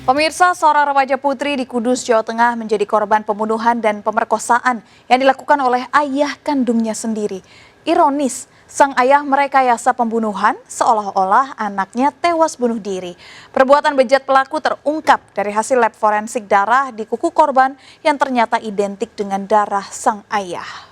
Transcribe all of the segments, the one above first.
Pemirsa, seorang remaja putri di Kudus, Jawa Tengah menjadi korban pembunuhan dan pemerkosaan yang dilakukan oleh ayah kandungnya sendiri. Ironis, sang ayah merekayasa pembunuhan seolah-olah anaknya tewas bunuh diri. Perbuatan bejat pelaku terungkap dari hasil lab forensik darah di kuku korban yang ternyata identik dengan darah sang ayah.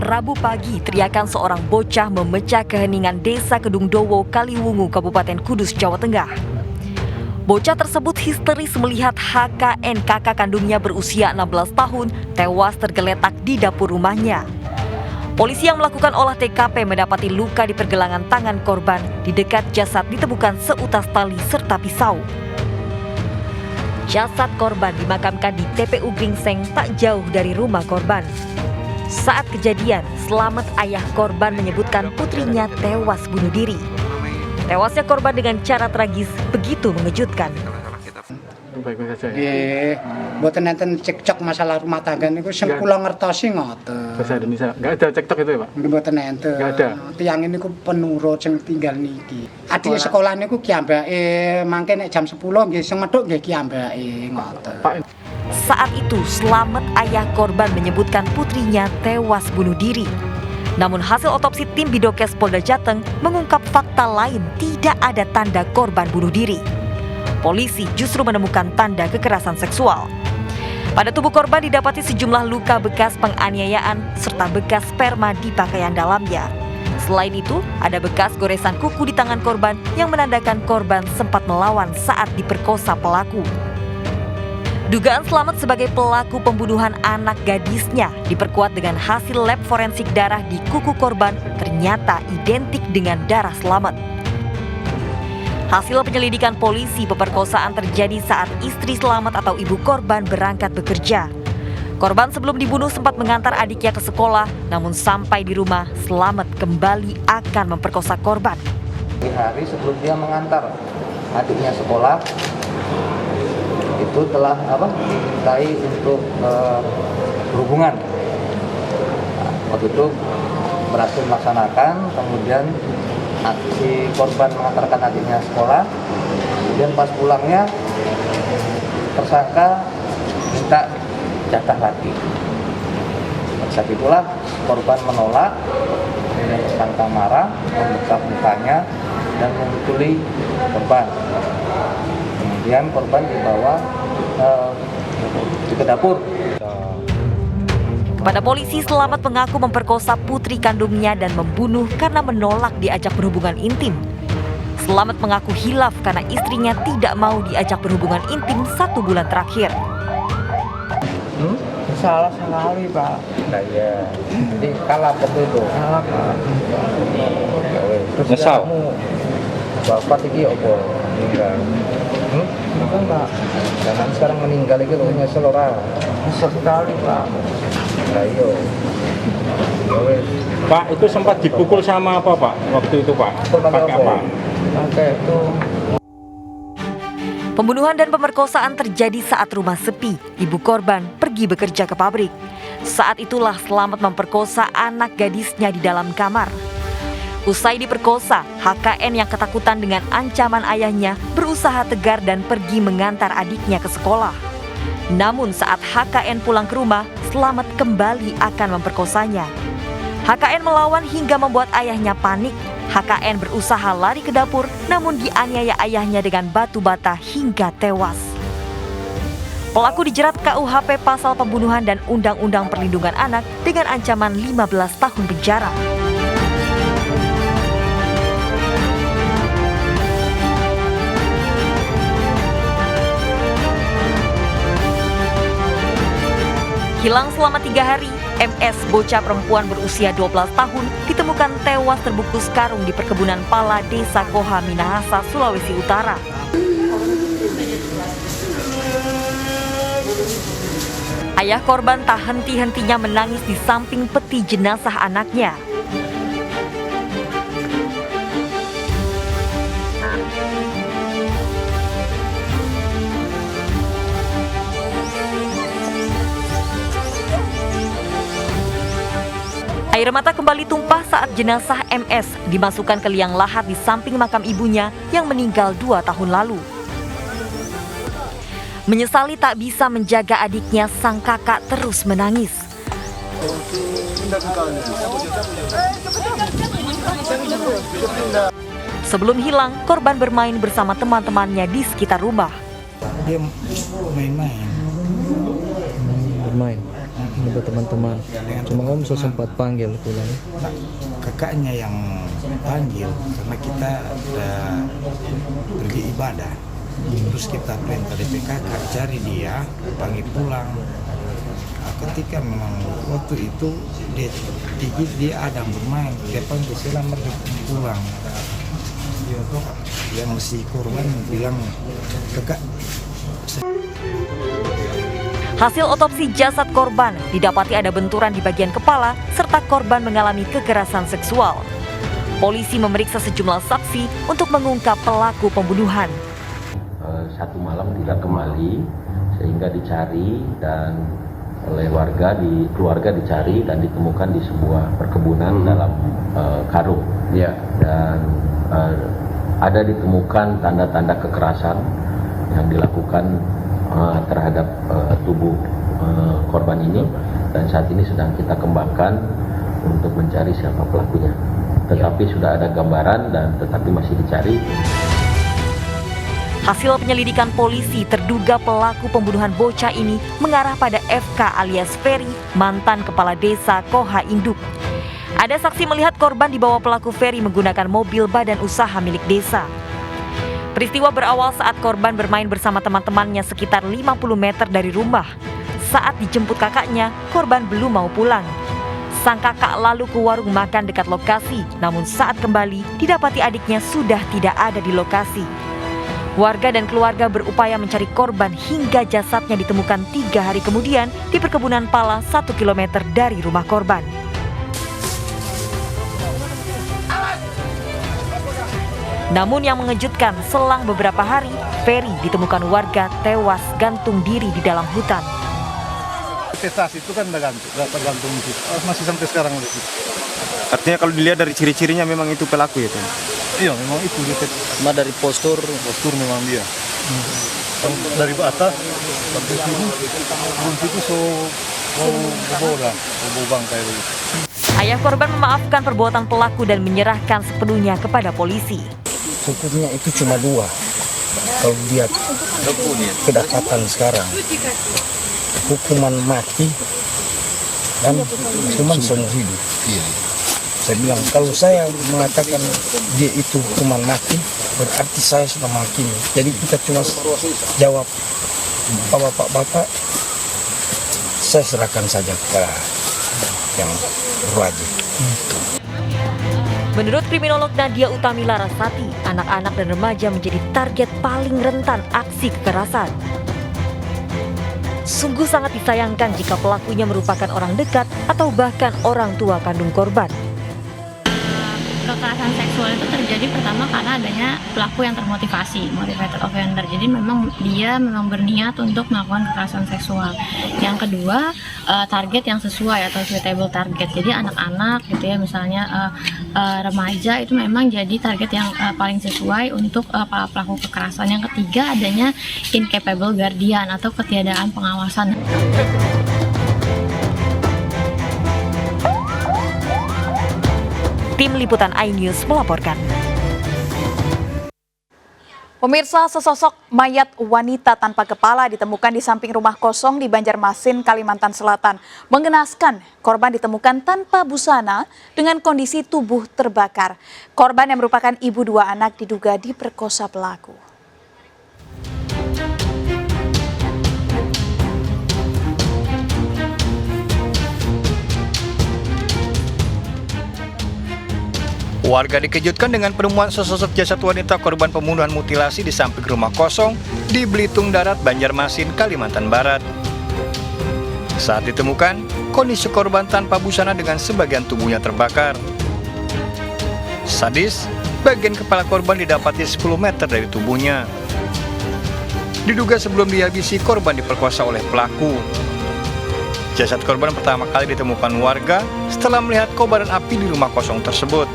Rabu pagi, teriakan seorang bocah memecah keheningan Desa Kedungdowo, Kaliwungu, Kabupaten Kudus, Jawa Tengah. Bocah tersebut histeris melihat HKN, kakak kandungnya berusia 16 tahun, tewas tergeletak di dapur rumahnya. Polisi yang melakukan olah TKP mendapati luka di pergelangan tangan korban. Di dekat jasad ditemukan seutas tali serta pisau. Jasad korban dimakamkan di TPU Gringseng tak jauh dari rumah korban. Saat kejadian, Slamet, ayah korban, menyebutkan putrinya tewas bunuh diri. Tewasnya korban dengan cara tragis begitu mengejutkan. Baik-baik saja ya. Nggih, mboten enten cekcok masalah rumah tangga niku sing kula ngertosi ngoten. Bahasa Indonesia, nggak ada cekcok itu ya Pak? Mboten enten. Nggak ada. Tiyang niku penurut sing tinggal niki. Adik sekolah niku ki ambake mangke nek jam 10 nggih sing metuk nggih ki ambake ngoten. Pak, Saat itu, Slamet, ayah korban, menyebutkan putrinya tewas bunuh diri. Namun hasil otopsi tim Bidokes Polda Jateng mengungkap fakta lain, tidak ada tanda korban bunuh diri. Polisi justru menemukan tanda kekerasan seksual. Pada tubuh korban didapati sejumlah luka bekas penganiayaan serta bekas sperma di pakaian dalamnya. Selain itu, ada bekas goresan kuku di tangan korban yang menandakan korban sempat melawan saat diperkosa pelaku. Dugaan Slamet sebagai pelaku pembunuhan anak gadisnya diperkuat dengan hasil lab forensik darah di kuku korban ternyata identik dengan darah Slamet. Hasil penyelidikan polisi, pemerkosaan terjadi saat istri Slamet atau ibu korban berangkat bekerja. Korban sebelum dibunuh sempat mengantar adiknya ke sekolah, namun sampai di rumah Slamet kembali akan memperkosa korban. Di hari sebelum dia mengantar adiknya sekolah, itu telah dimintai untuk berhubungan. Waktu itu berhasil melaksanakan, kemudian si korban mengantarkan adiknya sekolah, kemudian pas pulangnya tersangka minta jatah lagi. Saat itulah korban menolak, kemudian tersangka marah, membekap mukanya dan memukuli korban. Kemudian korban dibawa ke dapur. Kepada polisi, Slamet mengaku memperkosa putri kandungnya dan membunuh karena menolak diajak berhubungan intim. Slamet mengaku hilaf karena istrinya tidak mau diajak berhubungan intim 1 bulan terakhir. Salah sekali Pak. Nah iya, jadi kalap waktu itu. Kalap Pak. Terus nyesal. Bapak iki opo meninggal? Bukan Pak. Jangan sekarang meninggal iki lho nyesel ora. Nyesel sekali Pak. Nah iya. Pak, itu sempat dipukul sama apa Pak waktu itu Pak? Pakai apa? Pakai itu. Pembunuhan dan pemerkosaan terjadi saat rumah sepi. Ibu korban pergi bekerja ke pabrik. Saat itulah Slamet memperkosa anak gadisnya di dalam kamar. Usai diperkosa, HKN yang ketakutan dengan ancaman ayahnya berusaha tegar dan pergi mengantar adiknya ke sekolah. Namun saat HKN pulang ke rumah, Slamet kembali akan memperkosanya. HKN melawan hingga membuat ayahnya panik. HKN berusaha lari ke dapur, namun dianiaya ayahnya dengan batu bata hingga tewas. Pelaku dijerat KUHP pasal pembunuhan dan Undang-Undang Perlindungan Anak dengan ancaman 15 tahun penjara. Hilang selama 3 hari, MS, bocah perempuan berusia 12 tahun, ditemukan tewas terbungkus karung di perkebunan pala Desa Koha, Minahasa, Sulawesi Utara. Ayah korban tak henti-hentinya menangis di samping peti jenazah anaknya. Air mata kembali tumpah saat jenazah MS dimasukkan ke liang lahat di samping makam ibunya yang meninggal 2 tahun lalu. Menyesali tak bisa menjaga adiknya, sang kakak terus menangis. Sebelum hilang, korban bermain bersama teman-temannya di sekitar rumah. Dia main-main. Bermain dengan teman-teman. Cuma Om sempat panggil pulang. Kakaknya yang panggil karena kita udah pergi ibadah. Terus kita perintah DPKK cari dia, panggil pulang. Nah, ketika memang waktu itu dia ada bermain, dia panggil selamat pulang. Yang si korban bilang kakak. Hasil otopsi jasad korban didapati ada benturan di bagian kepala serta korban mengalami kekerasan seksual. Polisi memeriksa sejumlah saksi untuk mengungkap pelaku pembunuhan. Satu malam tidak kembali sehingga dicari dan oleh keluarga dicari dan ditemukan di sebuah perkebunan dalam karung. Ya. Dan ada ditemukan tanda-tanda kekerasan yang dilakukan terhadap tubuh korban ini, dan saat ini sedang kita kembangkan untuk mencari siapa pelakunya. Tetapi sudah ada gambaran dan tetapi masih dicari. Hasil penyelidikan polisi, terduga pelaku pembunuhan bocah ini mengarah pada FK alias Ferry, mantan kepala desa Koha Induk. Ada saksi melihat korban dibawa pelaku Ferry menggunakan mobil badan usaha milik desa. Peristiwa berawal saat korban bermain bersama teman-temannya sekitar 50 meter dari rumah. Saat dijemput kakaknya, korban belum mau pulang. Sang kakak lalu ke warung makan dekat lokasi, namun saat kembali didapati adiknya sudah tidak ada di lokasi. Warga dan keluarga berupaya mencari korban hingga jasadnya ditemukan 3 hari kemudian di perkebunan pala 1 km dari rumah korban. Namun yang mengejutkan, selang beberapa hari, Ferry ditemukan warga tewas gantung diri di dalam hutan. Investasi itu kan tergantung itu. Masih sampai sekarang begitu. Artinya kalau dilihat dari ciri-cirinya memang itu pelaku ya, Pak? Iya, memang itu dia. Cuma dari postur Memang dia. Dari atas sampai sini, belum itu mau bangkai begitu. Ayah korban memaafkan perbuatan pelaku dan menyerahkan sepenuhnya kepada polisi. Hukumnya itu cuma 2. Kalau dia kedapatan sekarang, hukuman mati dan hukuman seumur hidup. Saya bilang kalau saya mengatakan dia itu hukuman mati, berarti saya sudah menghakimi. Jadi kita cuma jawab, bapak-bapak, saya serahkan saja kepada yang berwajib. Menurut kriminolog Nadia Utami Larasati, anak-anak dan remaja menjadi target paling rentan aksi kekerasan. Sungguh sangat disayangkan jika pelakunya merupakan orang dekat atau bahkan orang tua kandung korban. Kekerasan seksual itu terjadi pertama karena adanya pelaku yang termotivasi, motivated offender. Jadi memang dia berniat untuk melakukan kekerasan seksual. Yang kedua, target yang sesuai atau suitable target. Jadi anak-anak gitu ya, misalnya remaja itu memang jadi target yang paling sesuai untuk para pelaku kekerasan. Yang ketiga, adanya incapable guardian atau ketiadaan pengawasan. Tim Liputan iNews melaporkan. Pemirsa, sesosok mayat wanita tanpa kepala ditemukan di samping rumah kosong di Banjarmasin, Kalimantan Selatan. Mengenaskan, korban ditemukan tanpa busana dengan kondisi tubuh terbakar. Korban yang merupakan ibu 2 anak diduga diperkosa pelaku. Warga dikejutkan dengan penemuan sesosok jasad wanita korban pembunuhan mutilasi di samping rumah kosong di Belitung Darat, Banjarmasin, Kalimantan Barat. Saat ditemukan, kondisi korban tanpa busana dengan sebagian tubuhnya terbakar. Sadis, bagian kepala korban didapati 10 meter dari tubuhnya. Diduga sebelum dihabisi, korban diperkosa oleh pelaku. Jasad korban pertama kali ditemukan warga setelah melihat kobaran api di rumah kosong tersebut.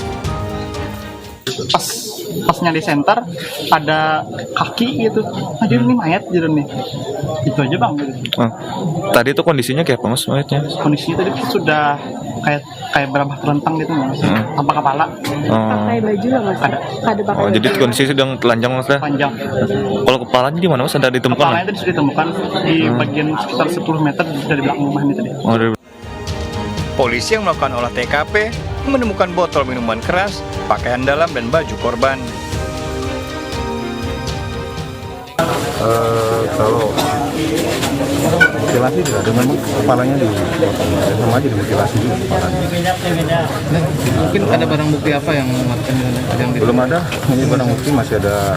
Pasnya di center ada kaki gitu, jadi ini mayat gitu nih, itu aja bang. Gitu. Tadi itu kondisinya kayak apa mas mayatnya? Kondisinya tadi sudah kayak berapa terlentang gitu mas, tanpa kepala. Pakai baju nggak mas? Ada pakai. Oh, jadi kondisi sedang telanjang mas ya? Panjang. Kalau kepalanya di mana mas? Ada ditemukan? Kepalanya tadi sudah ditemukan di bagian sekitar 10 meter dari belakang rumah ini tadi. Polisi yang melakukan olah TKP menemukan botol minuman keras, pakaian dalam, dan baju korban. Kalau mutilasi tidak ada, memang kepalanya sama aja dimutilasi juga kepalanya. Mungkin ada barang bukti apa yang Belum ada, ini barang bukti masih ada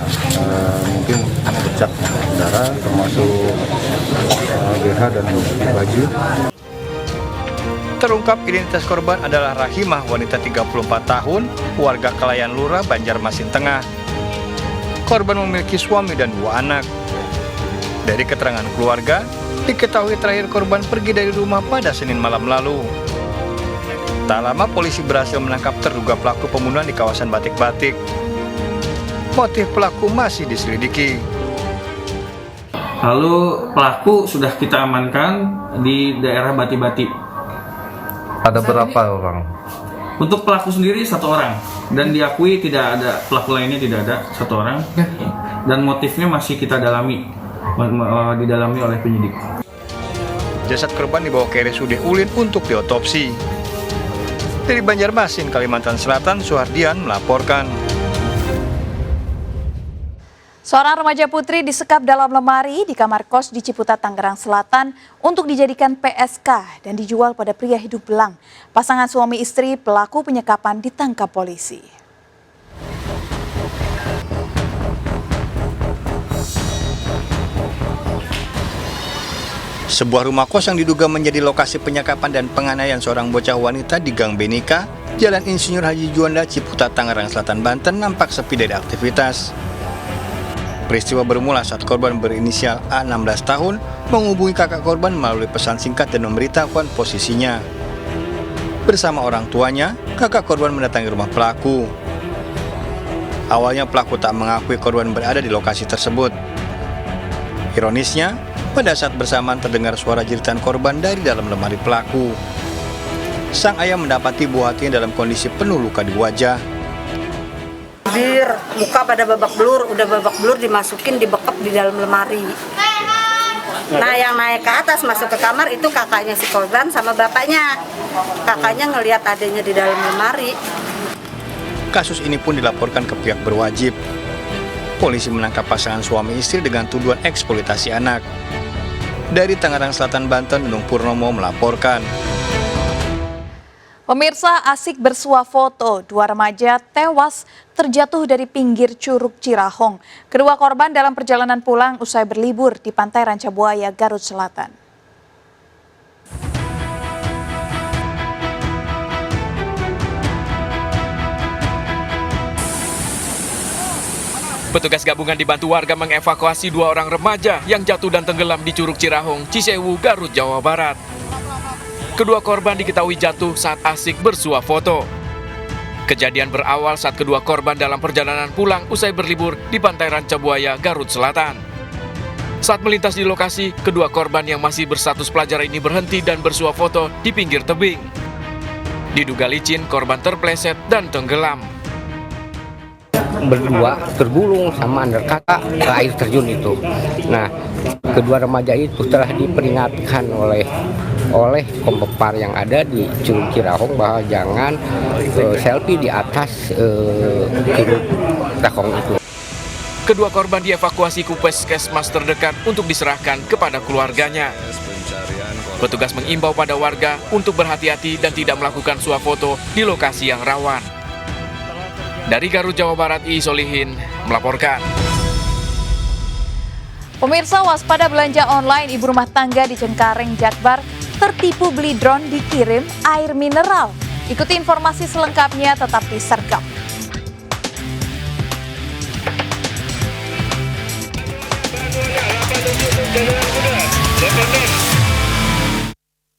mungkin bercak darah termasuk BH dan baju. Terungkap identitas korban adalah Rahimah, wanita 34 tahun, warga Kelayan Lurah, Banjarmasin Tengah. Korban memiliki suami dan 2 anak. Dari keterangan keluarga, diketahui terakhir korban pergi dari rumah pada Senin malam lalu. Tak lama polisi berhasil menangkap terduga pelaku pembunuhan di kawasan Batik-Batik. Motif pelaku masih diselidiki. Lalu pelaku sudah kita amankan di daerah Bati-Bati. Ada berapa orang? Untuk pelaku sendiri 1 orang dan diakui tidak ada pelaku lainnya, tidak ada 1 orang. Dan motifnya masih kita dalami, didalami oleh penyidik. Jasad korban dibawa ke RSUD Ulin untuk diotopsi. Dari Banjarmasin, Kalimantan Selatan, Suhardian melaporkan. Seorang remaja putri disekap dalam lemari di kamar kos di Ciputat, Tangerang Selatan untuk dijadikan PSK dan dijual pada pria hidup belang. Pasangan suami istri pelaku penyekapan ditangkap polisi. Sebuah rumah kos yang diduga menjadi lokasi penyekapan dan penganiayaan seorang bocah wanita di Gang Benika, Jalan Insinyur Haji Juanda, Ciputat, Tangerang Selatan, Banten nampak sepi dari aktivitas. Peristiwa bermula saat korban berinisial A 16 tahun menghubungi kakak korban melalui pesan singkat dan memberitahukan posisinya. Bersama orang tuanya, kakak korban mendatangi rumah pelaku. Awalnya pelaku tak mengakui korban berada di lokasi tersebut. Ironisnya, pada saat bersamaan terdengar suara jeritan korban dari dalam lemari pelaku. Sang ayah mendapati buah hatinya dalam kondisi penuh luka di wajah. Bibir, muka pada babak belur, udah babak belur dimasukin, dibekap di dalam lemari. Nah, yang naik ke atas masuk ke kamar itu kakaknya si korban sama bapaknya. Kakaknya ngelihat adanya di dalam lemari. Kasus ini pun dilaporkan ke pihak berwajib. Polisi menangkap pasangan suami istri dengan tuduhan eksploitasi anak. Dari Tangerang Selatan, Banten, Nunung Purnomo melaporkan. Pemirsa, asik bersuah foto, 2 remaja tewas terjatuh dari pinggir Curug Cirahong. Kedua korban dalam perjalanan pulang usai berlibur di Pantai Rancabuaya, Garut Selatan. Petugas gabungan dibantu warga mengevakuasi 2 orang remaja yang jatuh dan tenggelam di Curug Cirahong, Cisewu, Garut, Jawa Barat. Kedua korban diketahui jatuh saat asik bersuah foto. Kejadian berawal saat kedua korban dalam perjalanan pulang usai berlibur di Pantai Rancabuaya, Garut Selatan. Saat melintas di lokasi, kedua korban yang masih berstatus pelajar ini berhenti dan bersuah foto di pinggir tebing. Diduga licin, korban terpleset dan tenggelam. Berdua tergulung sama kakak ke air terjun itu. Nah, kedua remaja itu telah diperingatkan oleh kompepar yang ada di Curug Cirahong bahwa jangan selfie di atas Curug Cirahong itu. Kedua korban dievakuasi ke puskesmas terdekat untuk diserahkan kepada keluarganya. Petugas mengimbau pada warga untuk berhati-hati dan tidak melakukan swafoto di lokasi yang rawan. Dari Garut, Jawa Barat, I Solihin melaporkan. Pemirsa, waspada belanja online ibu rumah tangga di Cengkareng, Jakbar tertipu beli drone dikirim air mineral. Ikuti informasi selengkapnya tetap di Sergap. Jalan muda.